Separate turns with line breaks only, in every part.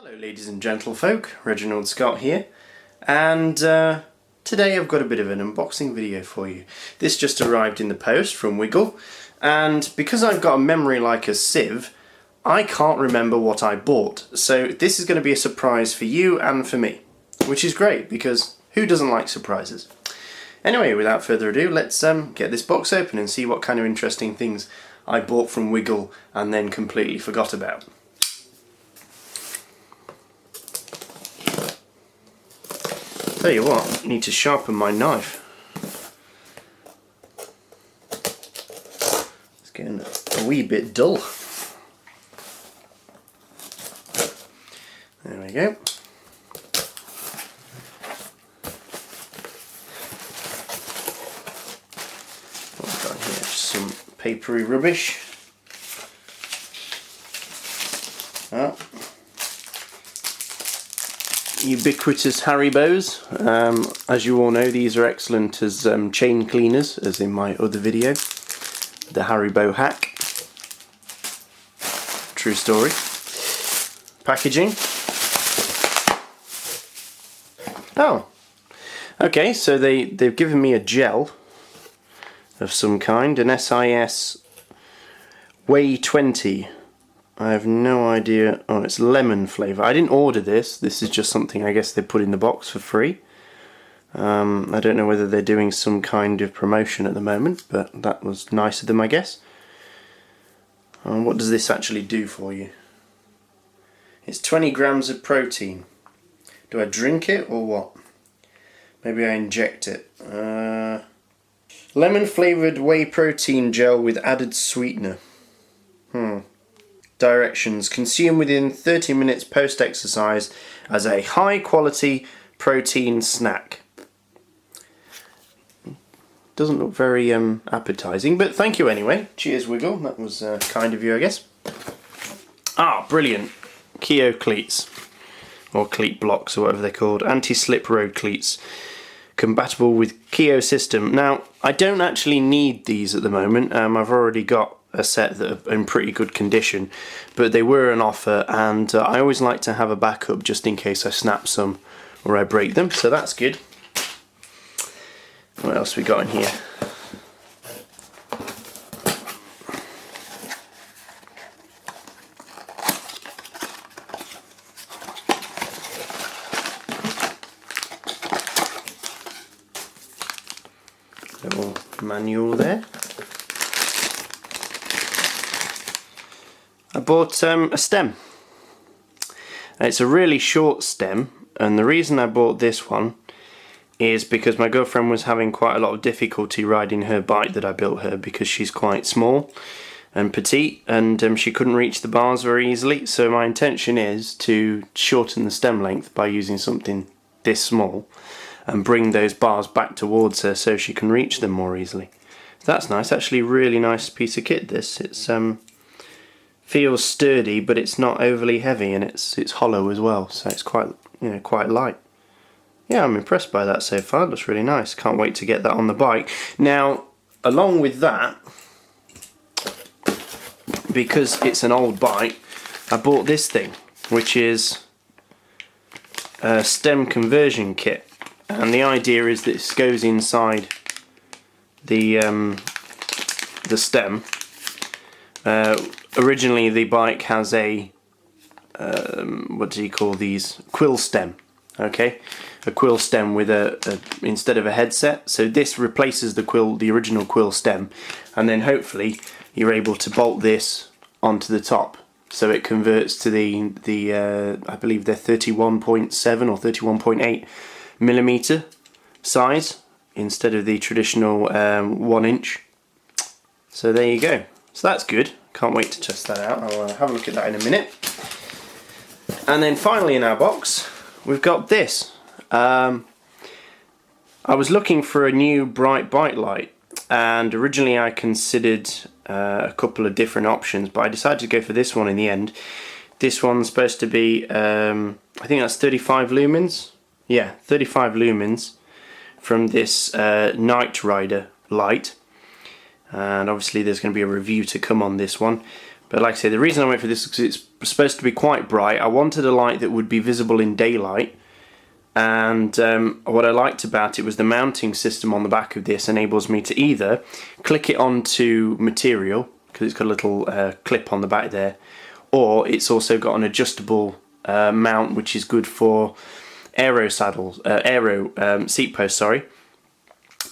Hello ladies and gentlefolk, Reginald Scott here, and today I've got a bit of an unboxing video for you. This just arrived in the post from Wiggle, and because I've got a memory like a sieve, I can't remember what I bought, so this is going to be a surprise for you and for me, which is great because who doesn't like surprises? Anyway, without further ado, let's get this box open and see what kind of interesting things I bought from Wiggle and then completely forgot about. Tell you what, I need to sharpen my knife. It's getting a wee bit dull. There we go. What have we got here? Just some papery rubbish. Oh. Ubiquitous Haribos. As you all know, these are excellent as chain cleaners, as in my other video, the Haribo Hack. True story. Packaging. Oh, okay, so they've given me a gel of some kind, an SIS Whey 20. I have no idea. Oh, it's lemon flavour. I didn't order this. This is just something I guess they put in the box for free. I don't know whether they're doing some kind of promotion at the moment, but that was nice of them, I guess. What does this actually do for you? It's 20 grams of protein. Do I drink it or what? Maybe I inject it. Lemon flavoured whey protein gel with added sweetener. Directions: consume within 30 minutes post-exercise as a high-quality protein snack. Doesn't look very appetizing, but thank you anyway. Cheers, Wiggle. That was kind of you, I guess. Ah, brilliant. Keo cleats, or cleat blocks, or whatever they're called. Anti-slip road cleats. Compatible with Keo system. Now, I don't actually need these at the moment. I've already got a set that are in pretty good condition, but they were an offer, and I always like to have a backup just in case I snap some or I break them, so that's good. What else we got in here? Little manual there. I bought a stem. It's a really short stem, and the reason I bought this one is because my girlfriend was having quite a lot of difficulty riding her bike that I built her because she's quite small and petite, and she couldn't reach the bars very easily. So my intention is to shorten the stem length by using something this small and bring those bars back towards her so she can reach them more easily. So that's nice. Actually, really nice piece of kit. This feels sturdy, but it's not overly heavy, and it's hollow as well, so it's quite light. Yeah, I'm impressed by that so far. It looks really nice. Can't wait to get that on the bike. Now, along with that, because it's an old bike, I bought this thing, which is a stem conversion kit, and the idea is that this goes inside the stem. Originally the bike has a what do you call these? Quill stem. Okay, a quill stem with a instead of a headset. So this replaces the original quill stem, and then hopefully you're able to bolt this onto the top, so it converts to the I believe they're 31.7 or 31.8 millimeter size instead of the traditional 1 inch. So there you go. So that's good. Can't wait to test that out. I'll have a look at that in a minute. And then finally in our box, we've got this. I was looking for a new bright bike light, and originally I considered a couple of different options, but I decided to go for this one in the end. This one's supposed to be, I think that's 35 lumens. Yeah, 35 lumens from this Night Rider light. And obviously there's going to be a review to come on this one, but like I say, the reason I went for this is because it's supposed to be quite bright. I wanted a light that would be visible in daylight, and what I liked about it was the mounting system on the back of this enables me to either click it onto material, because it's got a little clip on the back there, or it's also got an adjustable mount, which is good for aero seat posts, sorry.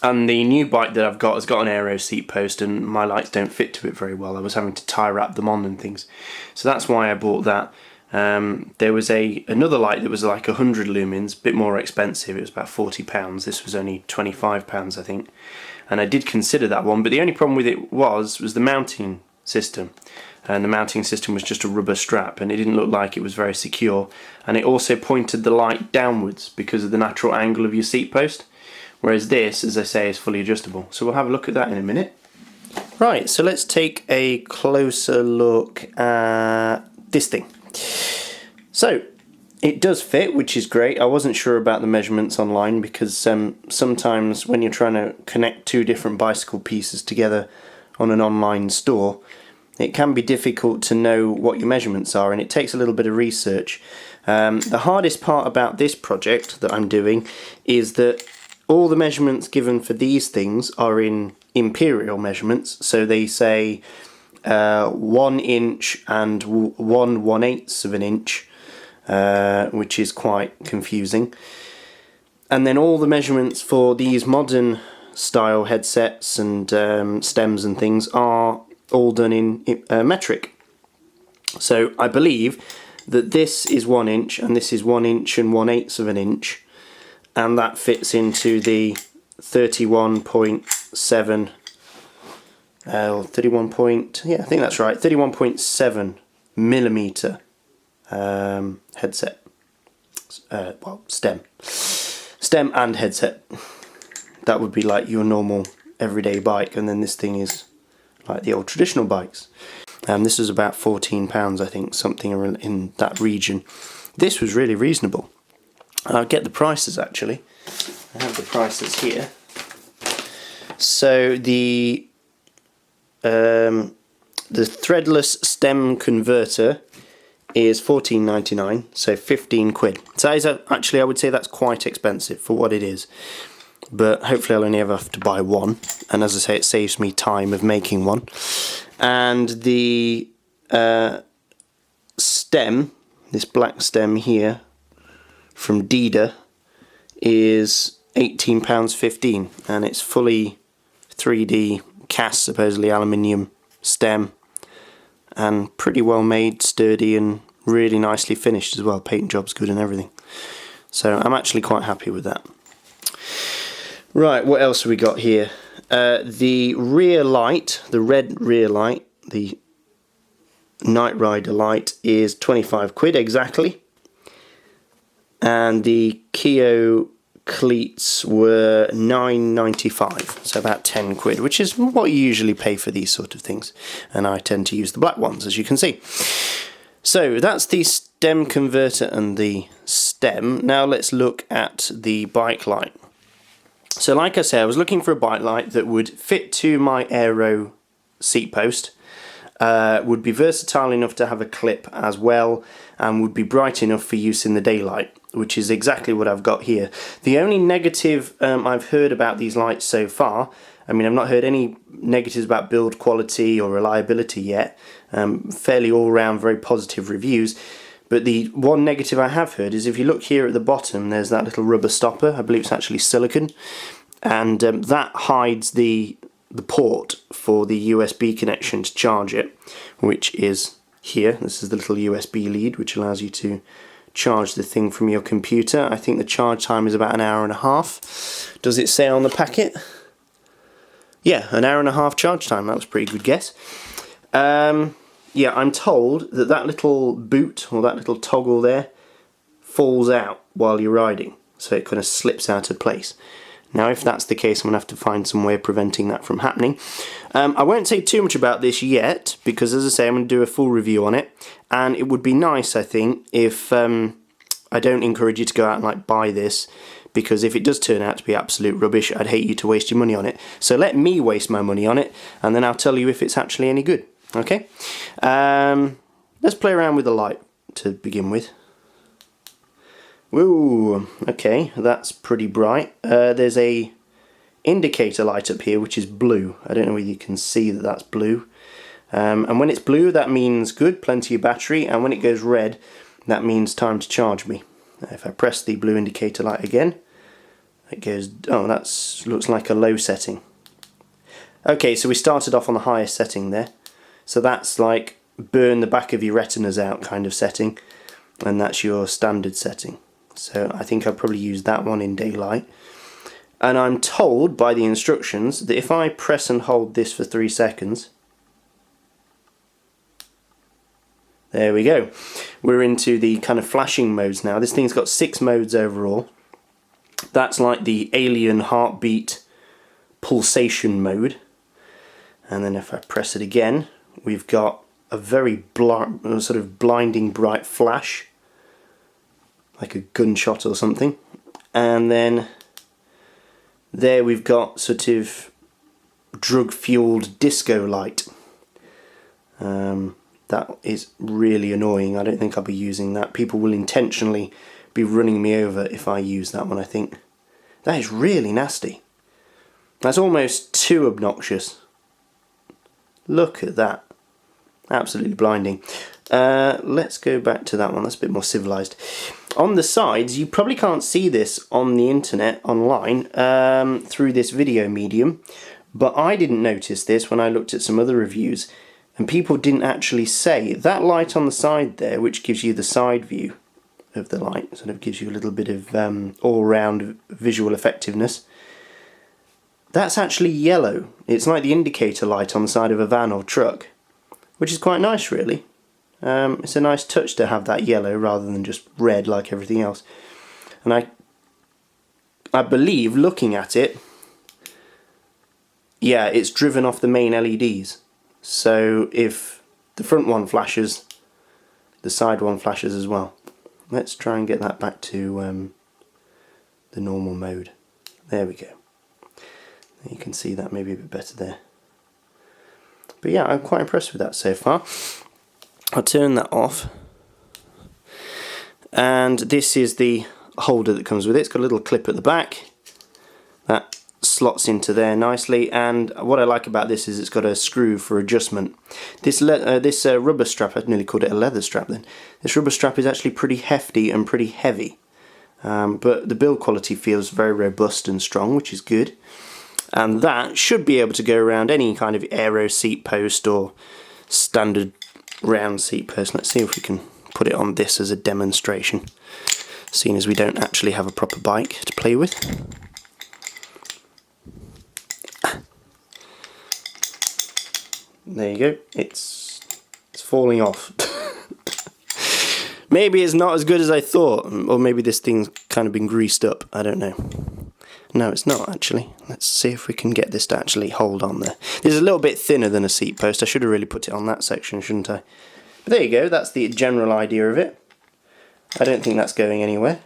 And the new bike that I've got has got an aero seat post, and my lights don't fit to it very well. I was having to tie wrap them on and things, so that's why I bought that. There was another light that was like 100 lumens, a bit more expensive. It was about £40. This was only £25, I think. And I did consider that one, but the only problem with it was the mounting system. And the mounting system was just a rubber strap, and it didn't look like it was very secure. And it also pointed the light downwards because of the natural angle of your seat post. Whereas this, as I say, is fully adjustable. So we'll have a look at that in a minute. Right, so let's take a closer look at this thing. So it does fit, which is great. I wasn't sure about the measurements online because sometimes when you're trying to connect two different bicycle pieces together on an online store, it can be difficult to know what your measurements are, and it takes a little bit of research. The hardest part about this project that I'm doing is that all the measurements given for these things are in imperial measurements, so they say 1 inch and 1/1/8 of an inch, which is quite confusing. And then all the measurements for these modern style headsets and stems and things are all done in metric. So I believe that this is 1 inch and this is 1 inch and 1/8 of an inch, and that fits into the 31.7 I think that's right, 31.7 millimeter headset, well, stem and headset. That would be like your normal everyday bike, and then this thing is like the old traditional bikes. This was about £14, I think, something in that region. This was really reasonable. I'll get the prices actually. I have the prices here. So the threadless stem converter is £14.99, so 15 quid. So that is actually, I would say that's quite expensive for what it is. But hopefully I'll only ever have to buy one, and as I say, it saves me time of making one. And the stem, this black stem here from Dida, is £18.15, and it's fully 3D cast, supposedly aluminium stem, and pretty well made, sturdy, and really nicely finished as well. Paint job's good and everything. So I'm actually quite happy with that. Right, what else have we got here? The rear light, the red rear light, the Night Rider light, is 25 quid exactly. And the Keo cleats were £9.95, so about 10 quid, which is what you usually pay for these sort of things. And I tend to use the black ones, as you can see. So that's the stem converter and the stem. Now let's look at the bike light. So like I said, I was looking for a bike light that would fit to my aero seat post, would be versatile enough to have a clip as well, and would be bright enough for use in the daylight, which is exactly what I've got here. The only negative I've heard about these lights so far, I mean, I've not heard any negatives about build quality or reliability yet, fairly all-round very positive reviews. But the one negative I have heard is if you look here at the bottom, there's that little rubber stopper. I believe it's actually silicone, and that hides the port for the USB connection to charge it, which is here. This is the little USB lead, which allows you to charge the thing from your computer. I think the charge time is about 1.5 hours. Does it say on the packet? Yeah, 1.5 hour charge time. That was a pretty good guess. Yeah, I'm told that that little boot, or that little toggle there, falls out while you're riding, so it kind of slips out of place. Now if that's the case, I'm going to have to find some way of preventing that from happening. I won't say too much about this yet, because as I say, I'm going to do a full review on it, and it would be nice, I think, if I don't encourage you to go out and like buy this, because if it does turn out to be absolute rubbish, I'd hate you to waste your money on it. So let me waste my money on it, and then I'll tell you if it's actually any good. Okay? let's play around with the light to begin with. Woo, okay, that's pretty bright. There's a indicator light up here which is blue. I don't know whether you can see that that's blue. And when it's blue, that means good, plenty of battery, and when it goes red, that means time to charge me. If I press the blue indicator light again, it goes, oh, that looks like a low setting. Okay, so we started off on the highest setting there. So that's like burn the back of your retinas out kind of setting, and that's your standard setting. So I think I'll probably use that one in daylight. And I'm told by the instructions that if I press and hold this for 3 seconds, there we go. We're into the kind of flashing modes now. This thing's got 6 modes overall. That's like the alien heartbeat pulsation mode. And then if I press it again, we've got a very sort of blinding bright flash, like a gunshot or something. And then there we've got sort of drug-fueled disco light. That is really annoying. I don't think I'll be using that. People will intentionally be running me over if I use that one, I think. That is really nasty. That's almost too obnoxious. Look at that. Absolutely blinding. Let's go back to that one. That's a bit more civilized. On the sides, you probably can't see this on the internet, online, through this video medium, but I didn't notice this when I looked at some other reviews, and people didn't actually say that light on the side there, which gives you the side view of the light, sort of gives you a little bit of all-round visual effectiveness. That's actually yellow. It's like the indicator light on the side of a van or truck, which is quite nice, really. It's a nice touch to have that yellow rather than just red like everything else. And I believe, looking at it, yeah, it's driven off the main LEDs. So if the front one flashes, the side one flashes as well. Let's try and get that back to the normal mode. There we go. You can see that maybe a bit better there. But yeah, I'm quite impressed with that so far. I'll turn that off. And this is the holder that comes with it. It's got a little clip at the back. That slots into there nicely, and what I like about this is it's got a screw for adjustment. This rubber strap, I nearly called it a leather strap then. This rubber strap is actually pretty hefty and pretty heavy. But the build quality feels very robust and strong, which is good. And that should be able to go around any kind of aero seat post or standard round seat post. Let's see if we can put it on this as a demonstration, seeing as we don't actually have a proper bike to play with. There you go, it's falling off. Maybe it's not as good as I thought, or maybe this thing's kind of been greased up, I don't know. No, it's not actually. Let's see if we can get this to actually hold on there. This is a little bit thinner than a seat post. I should have really put it on that section, shouldn't I? But there you go, that's the general idea of it. I don't think that's going anywhere.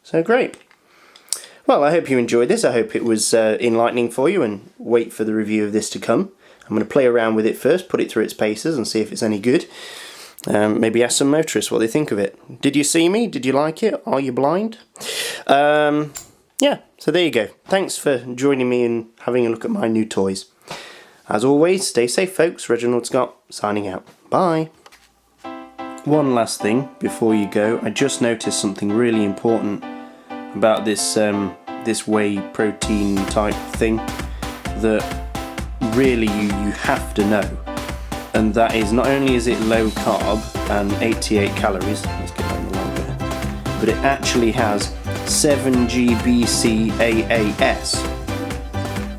So great. Well, I hope you enjoyed this. I hope it was enlightening for you, and wait for the review of this to come. I'm going to play around with it first, put it through its paces and see if it's any good. Maybe ask some motorists what they think of it. Did you see me? Did you like it? Are you blind? Yeah, so there you go. Thanks for joining me and having a look at my new toys. As always, stay safe folks. Reginald Scott signing out. Bye. One last thing before you go. I just noticed something really important about this this whey protein type thing that really you have to know. And that is, not only is it low carb and 88 calories, let's get on the line there, but it actually has 7G BCAAs,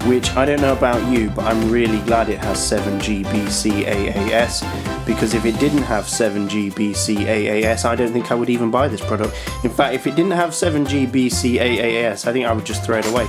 which I don't know about you, but I'm really glad it has 7G BCAAs, because if it didn't have 7G BCAAs, I don't think I would even buy this product. In fact, if it didn't have 7G BCAAs, I think I would just throw it away.